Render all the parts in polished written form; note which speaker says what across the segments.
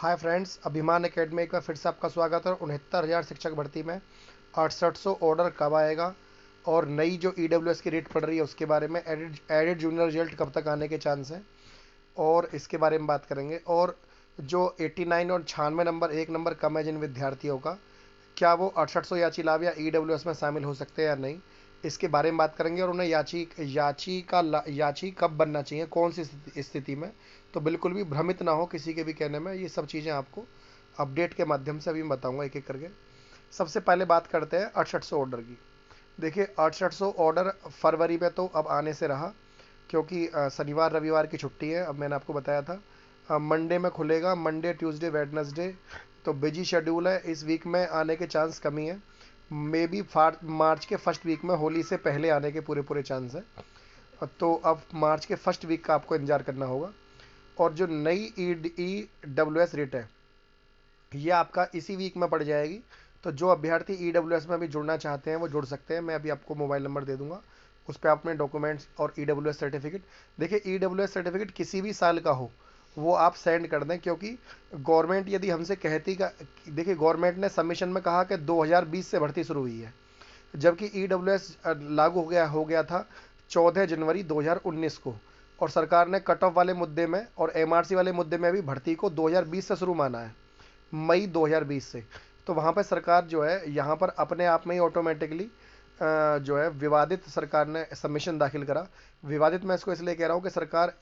Speaker 1: Hi friends, अभिमान academy का फिर से आपका स्वागत है। 69,000 शिक्षक भर्ती में 6800 ऑर्डर कब आएगा और नई जो ईडब्ल्यूएस की रेट पड़ रही है उसके बारे में, एडिड जूनियर रिजल्ट कब तक आने के चांस हैं और इसके बारे में बात करेंगे। और जो 89 और 96 नंबर, एक नंबर कम है जिन विद्यार्थियों का, क्या वो 6800 याची लाभ या ईडब्ल्यूएस में शामिल हो सकते हैं या नहीं, इसके बारे में बात करेंगे। और उन्हें याची कब बनना चाहिए, कौन सी स्थिति में, तो बिल्कुल भी भ्रमित ना हो किसी के भी कहने में। ये सब चीज़ें आपको अपडेट के माध्यम से अभी मैं बताऊंगा एक एक करके। सबसे पहले बात करते हैं 6800 ऑर्डर की। देखिए, 6800 ऑर्डर फरवरी में तो अब आने से रहा, क्योंकि शनिवार रविवार की छुट्टी है। अब मैंने आपको बताया था मंडे में खुलेगा, मंडे ट्यूसडे वेडनेसडे, तो बिजी शेड्यूल है। इस वीक में आने के चांस कमी है। मे बी मार्च के फर्स्ट वीक में, होली से पहले आने के पूरे पूरे चांस है। तो अब मार्च के फर्स्ट वीक का आपको इंतजार करना होगा। और जो नई ई डब्ल्यू एस रेट है, ये आपका इसी वीक में पड़ जाएगी। तो जो अभ्यर्थी ई डब्ल्यू एस में अभी जुड़ना चाहते हैं वो जुड़ सकते हैं। मैं अभी आपको मोबाइल नंबर दे दूंगा, उस पर अपने डॉक्यूमेंट्स और ई डब्ल्यू एस सर्टिफिकेट, देखिए ई डब्ल्यू एस सर्टिफिकेट किसी भी साल का हो वो आप सेंड कर दें। क्योंकि गवर्नमेंट यदि हमसे कहती का, देखिए गवर्नमेंट ने सबमिशन में कहा कि 2020 से भर्ती शुरू हुई है, जबकि ई डब्ल्यू एस लागू हो गया था 14 जनवरी 2019 को। और सरकार ने कट ऑफ वाले मुद्दे में और एमआरसी वाले मुद्दे में भी भर्ती को 2020 से शुरू माना है, मई 2020 से। तो वहाँ पर सरकार जो है यहाँ पर अपने आप में ही ऑटोमेटिकली जो है विवादित, सरकार ने सबमिशन दाखिल करा। विवादित मैं इसको इसलिए कह रहा हूँ कि सरकार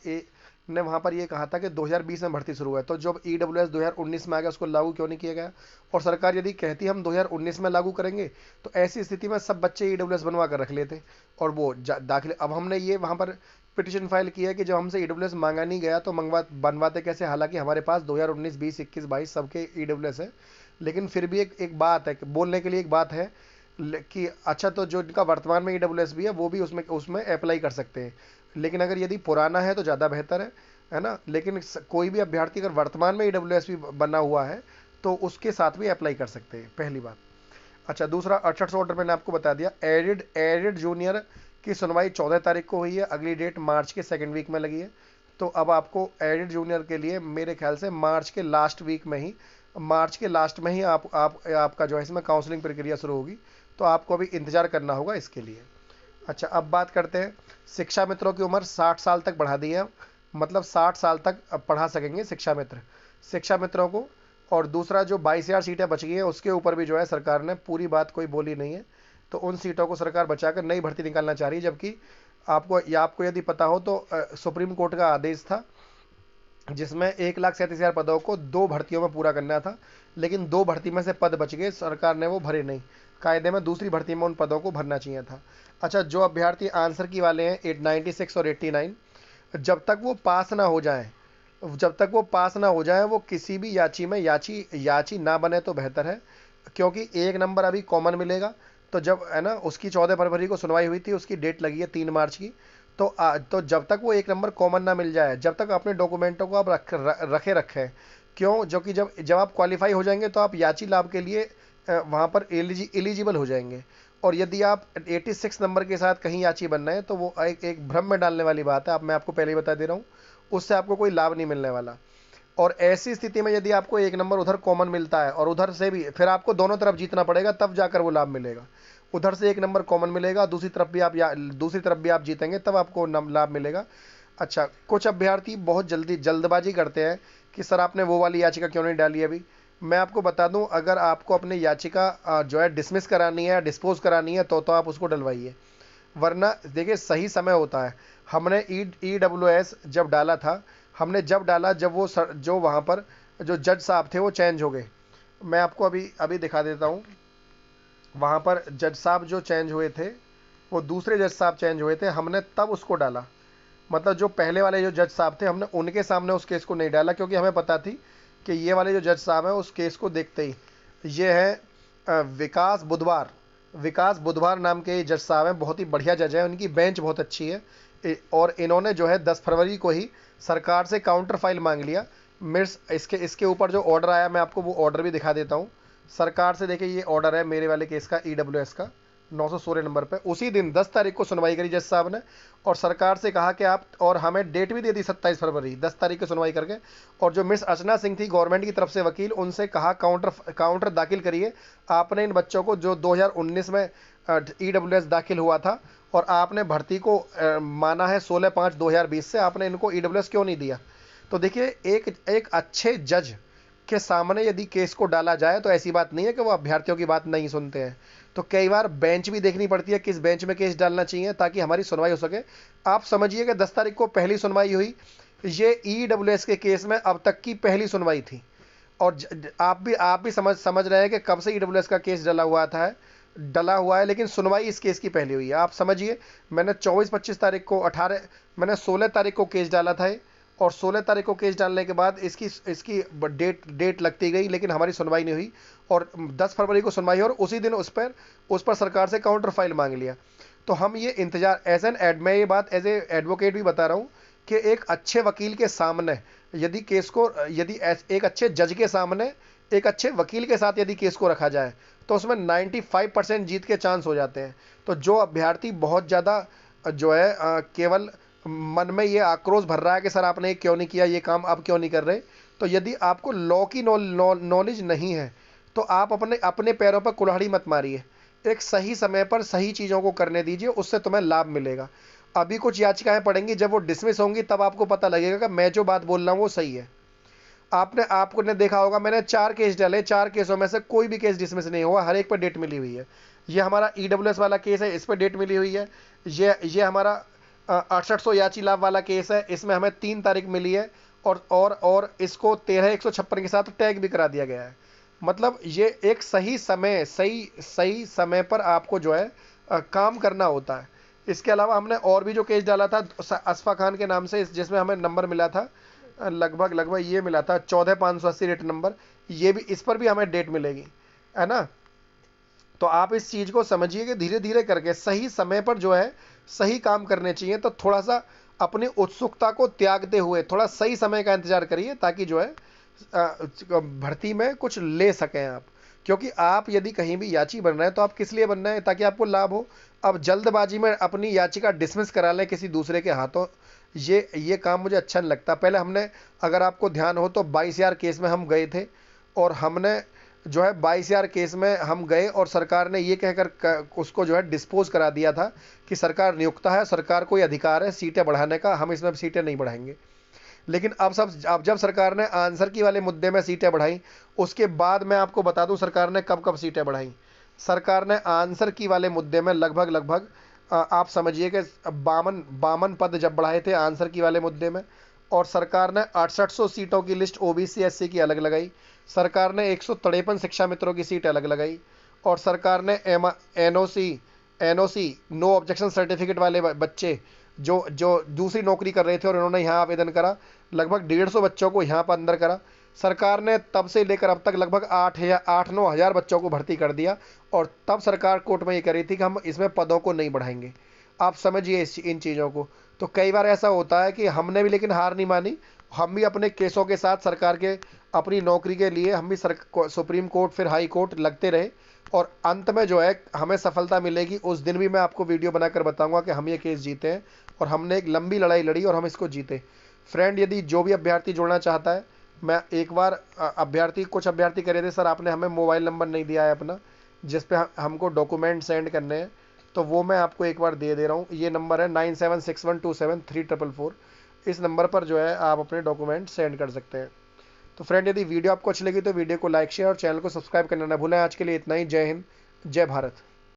Speaker 1: ने वहाँ पर ये कहा था कि 2020 में भर्ती शुरू है, तो जब ई डब्ल्यू एस 2019 में आ गया उसको लागू क्यों नहीं किया गया। और सरकार यदि कहती हम 2019 में लागू करेंगे तो ऐसी स्थिति में सब बच्चे ई डब्ल्यू एस बनवा कर रख लेते और वो दाखिले। अब हमने ये वहाँ पर पिटिशन फाइल किया है कि जब हमसे ई डब्ल्यू एस मांगा नहीं गया तो बनवाते कैसे, हालांकि हमारे पास 2019 20 21 22 सबके ई डब्ल्यू एस है। लेकिन फिर भी एक बात है, बोलने के लिए एक बात है कि अच्छा, तो जो इनका वर्तमान में ई डब्ल्यू एस भी है वो भी उसमें उसमें अप्लाई कर सकते हैं। लेकिन अगर यदि पुराना है तो ज़्यादा बेहतर है ना। लेकिन कोई भी अभ्यर्थी अगर वर्तमान में ई डब्ल्यू एस भी बना हुआ है तो उसके साथ भी अप्लाई कर सकते हैं, पहली बात। अच्छा, दूसरा 6800 ऑर्डर मैंने आपको बता दिया। एडिड जूनियर की सुनवाई 14 तारीख को हुई है, अगली डेट मार्च के सेकेंड वीक में लगी है। तो अब आपको एडिड जूनियर के लिए मेरे ख्याल से मार्च के लास्ट में ही आपका जो है इसमें काउंसलिंग प्रक्रिया शुरू होगी। तो आपको अभी इंतजार करना होगा इसके लिए। अच्छा, अब बात करते हैं। शिक्षा मित्रों की उम्र 60 साल तक बढ़ा दी है, मतलब 60 साल तक अब पढ़ा सकेंगे शिक्षा मित्रों को। और दूसरा, जो 22,000 सीटें बच गई हैं उसके ऊपर भी जो है सरकार ने पूरी बात कोई बोली नहीं है, तो उन सीटों को सरकार बचाकर नई भर्ती निकालना चाह रही है। जबकि आपको यदि पता हो तो सुप्रीम कोर्ट का आदेश था जिसमें 1,37,000 पदों को 2 भर्तियों में पूरा करना था, लेकिन 2 भर्ती में से पद बच गए, सरकार ने वो भरे नहीं। कायदे में दूसरी भर्ती में उन पदों को भरना चाहिए था। अच्छा, जो अभ्यर्थी आंसर की वाले हैं 96 और 89, जब तक वो पास ना हो जाए वो किसी भी याची में याची ना बने तो बेहतर है। क्योंकि एक नंबर अभी कॉमन मिलेगा। तो जब है ना, उसकी 14 फरवरी को सुनवाई हुई थी, उसकी डेट लगी है 3 मार्च की। तो जब तक वो एक नंबर कॉमन ना मिल जाए, जब तक अपने डॉक्यूमेंटों को आप रखें। क्यों? जो कि जब जब आप क्वालिफाई हो जाएंगे तो आप याची लाभ के लिए वहाँ पर एलिजिबल हो जाएंगे। और यदि आप 86 नंबर के साथ कहीं याची बन रहे हैं तो वो एक भ्रम में डालने वाली बात है। अब मैं आपको पहले ही बता दे रहा हूँ, उससे आपको कोई लाभ नहीं मिलने वाला। और ऐसी स्थिति में यदि आपको एक नंबर उधर कॉमन मिलता है और उधर से भी, फिर आपको दोनों तरफ जीतना पड़ेगा, तब जाकर वो लाभ मिलेगा। उधर से एक नंबर कॉमन मिलेगा, दूसरी तरफ भी आप जीतेंगे, तब आपको लाभ मिलेगा। अच्छा, कुछ अभ्यर्थी बहुत जल्दबाजी करते हैं कि सर आपने वो वाली याचिका क्यों नहीं डाली अभी। मैं आपको बता दूं, अगर आपको अपनी याचिका जो है डिसमिस करानी है, डिस्पोज करानी है, तो आप उसको डलवाइए। वरना देखिए, सही समय होता है। हमने ई डब्ल्यू एस जब डाला था, जब वो जो वहाँ पर जो जज साहब थे वो चेंज हो गए। मैं आपको अभी अभी दिखा देता हूँ। वहाँ पर जज साहब जो चेंज हुए थे, वो दूसरे जज साहब चेंज हुए थे, हमने तब उसको डाला। मतलब जो पहले वाले जो जज साहब थे, हमने उनके सामने उस केस को नहीं डाला, क्योंकि हमें पता थी कि ये वाले जो जज साहब हैं उस केस को देखते ही, ये है विकास बुधवार नाम के जज साहब हैं, बहुत ही बढ़िया जज हैं, उनकी बेंच बहुत अच्छी है। और इन्होंने जो है 10 फरवरी को ही सरकार से काउंटर फाइल मांग लिया। मिर्स इसके ऊपर जो ऑर्डर आया, मैं आपको वो ऑर्डर भी दिखा देता हूँ। सरकार से देखिए, ये ऑर्डर है मेरे वाले केस का, ई डब्ल्यू एस का। 916 नंबर पे। उसी दिन 10 तारीख को सुनवाई करी जज साहब ने और सरकार से कहा कि आप, और हमें डेट भी दे दी 27 फरवरी, 10 तारीख को सुनवाई करके। और जो मिस अर्चना सिंह थी गवर्नमेंट की तरफ से वकील, उनसे कहा काउंटर दाखिल करिए। आपने इन बच्चों को जो 2019 में EWS दाखिल हुआ था और आपने भर्ती को माना है 16/5/2020 से, आपने इनको EWS क्यों नहीं दिया? तो देखिए, एक अच्छे जज के सामने यदि केस को डाला जाए तो ऐसी बात नहीं है कि वो अभ्यर्थियों की बात नहीं सुनते हैं। तो कई बार बेंच भी देखनी पड़ती है, किस बेंच में केस डालना चाहिए ताकि हमारी सुनवाई हो सके। आप समझिए कि 10 तारीख को पहली सुनवाई हुई, ये EWS के केस में अब तक की पहली सुनवाई थी। और आप भी समझ रहे हैं कि कब से EWS का केस डला हुआ है, लेकिन सुनवाई इस केस की पहली हुई है। आप समझिए, मैंने 24-25 तारीख को 18 मैंने 16 तारीख को केस डाला था और 16 तारीख को केस डालने के बाद इसकी डेट लगती गई, लेकिन हमारी सुनवाई नहीं हुई। और 10 फरवरी को सुनवाई और उसी दिन उस पर सरकार से काउंटर फाइल मांग लिया। तो हम ये इंतजार मैं ये बात एज ए एडवोकेट भी बता रहा हूँ कि एक अच्छे वकील के सामने यदि एक अच्छे जज के सामने एक अच्छे वकील के साथ यदि केस को रखा जाए तो उसमें 95% जीत के चांस हो जाते हैं। तो जो अभ्यर्थी बहुत ज़्यादा जो है केवल मन में ये आक्रोश भर रहा है कि सर आपने क्यों नहीं किया, ये काम आप क्यों नहीं कर रहे, तो यदि आपको लॉ की नॉलेज नहीं है तो आप अपने पैरों पर कुल्हाड़ी मत मारिए। एक सही समय पर सही चीज़ों को करने दीजिए, उससे तुम्हें लाभ मिलेगा। अभी कुछ याचिकाएं पड़ेंगी, जब वो डिसमिस होंगी तब आपको पता लगेगा कि मैं जो बात बोल रहा हूँ वो सही है। आपने देखा होगा, मैंने 4 केस डाले, 4 केसों में से कोई भी केस डिसमिस नहीं हुआ, हर एक पर डेट मिली हुई है। ये हमारा EWS वाला केस है, इस पर डेट मिली हुई है। ये हमारा 6800 याची लाभ वाला केस है, इसमें हमें 3 तारीख मिली है और इसको 13/156 के साथ टैग भी करा दिया गया है। मतलब ये एक सही समय पर आपको जो है काम करना होता है। इसके अलावा हमने और भी जो केस डाला था असफा खान के नाम से, जिसमें हमें नंबर मिला था लगभग ये मिला था 14,580 रेट नंबर, ये भी, इस पर भी हमें डेट मिलेगी, है ना। तो आप इस चीज़ को समझिए कि धीरे धीरे करके सही समय पर जो है सही काम करने चाहिए। तो थोड़ा सा अपनी उत्सुकता को त्यागते हुए थोड़ा सही समय का इंतजार करिए ताकि जो है भर्ती में कुछ ले सकें आप। क्योंकि आप यदि कहीं भी याची बन रहे हैं तो आप किस लिए बन रहे हैं? ताकि आपको लाभ हो। अब जल्दबाजी में अपनी याचिका डिसमिस करा लें किसी दूसरे के हाथों, ये काम मुझे अच्छा नहीं लगता। पहले हमने, अगर आपको ध्यान हो तो 22,000 केस में हम गए थे और हमने जो है 22,000 केस में हम गए और सरकार ने ये कहकर उसको जो है डिस्पोज करा दिया था कि सरकार नियुक्ता है, सरकार को ये अधिकार है सीटें बढ़ाने का, हम इसमें सीटें नहीं बढ़ाएंगे। लेकिन अब जब सरकार ने आंसर की वाले मुद्दे में सीटें बढ़ाई, उसके बाद मैं आपको बता दूं सरकार ने कब सीटें बढ़ाई। सरकार ने आंसर की वाले मुद्दे में लगभग आप समझिए कि 52 पद जब बढ़ाए थे आंसर की वाले मुद्दे में, और सरकार ने 6800 सीटों की लिस्ट OBC SC की अलग लगाई, सरकार ने 153 शिक्षा मित्रों की सीट अलग लगाई, और सरकार ने NOC नो ऑब्जेक्शन सर्टिफिकेट वाले बच्चे जो दूसरी नौकरी कर रहे थे और इन्होंने यहाँ आवेदन करा, लगभग 150 बच्चों को यहाँ पर अंदर करा। सरकार ने तब से लेकर अब तक लगभग 8-9 हज़ार बच्चों को भर्ती कर दिया, और तब सरकार कोर्ट में ये कह रही थी कि हम इसमें पदों को नहीं बढ़ाएंगे। आप समझिए इन चीज़ों को। तो कई बार ऐसा होता है कि हमने भी लेकिन हार नहीं मानी, हम भी अपने केसों के साथ सरकार के अपनी नौकरी के लिए हम भी सुप्रीम कोर्ट फिर हाई कोर्ट लगते रहे, और अंत में जो है हमें सफलता मिलेगी। उस दिन भी मैं आपको वीडियो बनाकर बताऊंगा कि हम ये केस जीते हैं और हमने एक लंबी लड़ाई लड़ी और हम इसको जीते। फ्रेंड, यदि जो भी अभ्यर्थी जुड़ना चाहता है, मैं एक बार कुछ अभ्यर्थी कह रहे थे सर आपने हमें मोबाइल नंबर नहीं दिया है अपना जिस पे हमको डॉक्यूमेंट सेंड करने हैं, तो वो मैं आपको एक बार दे रहा हूँ। ये नंबर है 9761273444। इस नंबर पर जो है आप अपने डॉक्यूमेंट सेंड कर सकते हैं। तो फ्रेंड, यदि वीडियो आपको अच्छी लगी तो वीडियो को लाइक शेयर और चैनल को सब्सक्राइब करना ना भूलें। आज के लिए इतना ही। जय हिंद, जय भारत।